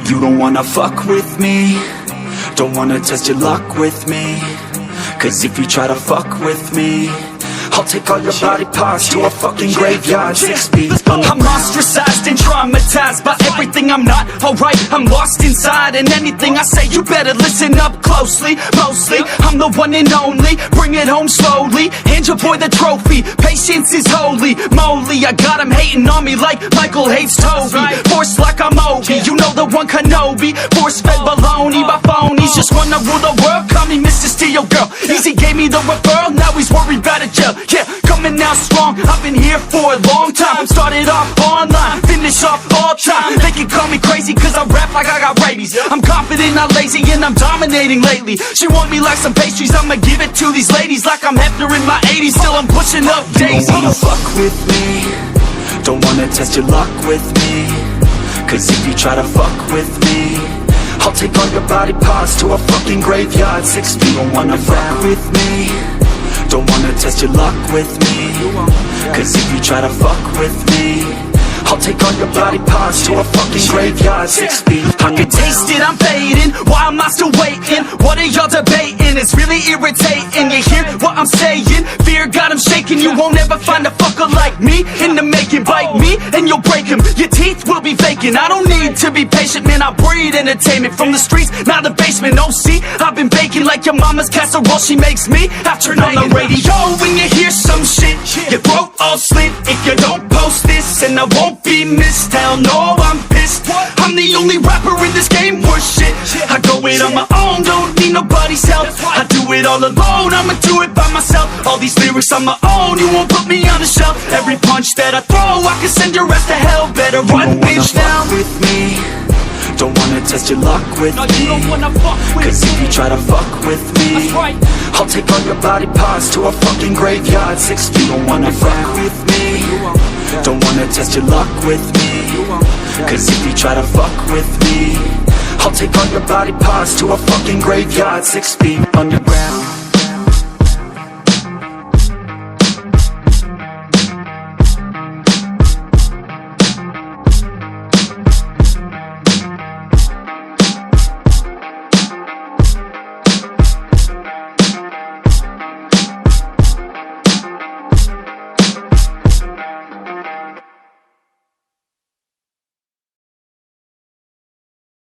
You don't wanna fuck with me, don't wanna test your luck with me. Cause if you try to fuck with me, I'll take all your body parts to a fucking graveyard 6 feet underground. I'm ostracized and traumatized by everything I'm not. Alright, I'm lost inside, and anything I say you better listen up closely. Mostly, I'm the one and only. Bring it home slowly, hand your boy the trophy. Patience is holy moly. I got him hating on me like Michael hates Toby. Force like I'm Obi, you know the one Kenobi. Force fed baloney by phonies, just wanna rule the world. Call me Mr. Steel Girl. Easy gave me the referral, now he's worried about a jail. Yeah, coming out strong, I've been here for a long time. Started off online, finish off all time. They can call me crazy cause I rap like I got rabies. I'm confident, not lazy, and I'm dominating lately. She want me like some pastries, I'ma give it to these ladies like I'm Hefner in my 80s. Still I'm pushing up daisies. Don't wanna fuck with me, don't wanna test your luck with me. Cause if you try to fuck with me, I'll take all your body parts to a fucking graveyard 6 feet. Don't wanna fuck with me, don't wanna test your luck with me. Cause if you try to fuck with me, I'll take all your body parts to a fucking graveyard 6 feet. I can taste it, I'm fading. Why am I still waiting? What are y'all debating? It's really irritating. You hear what I'm saying? Fear got him shaking. You won't ever find a fucker like me in the making. Bite me and you'll break him. Your teeth will be vacant. I don't need to be patient, man. I breed entertainment from the streets, not the basement. Oh, see, I've been baking like your mama's casserole. She makes me after night on the radio. When you hear some shit, your throat all slit. If you don't post this, and I won't be missed. Hell no, I'm pissed. I'm the only rapper in this game worth shit. I go it on my own, don't need nobody's help. I do it all alone, I'ma do it by myself. All these lyrics on my own, you won't put me on the shelf. Every punch that I throw, I can send your ass to hell. Better run, bitch, down with me. Don't wanna test your luck with me. Cause if you try to fuck with me, I'll take all your body parts to a fucking graveyard 6 feet. Don't wanna fuck with me, don't wanna test your luck with me. Cause if you try to fuck with me, I'll take all your body parts to a fucking graveyard 6 feet underground.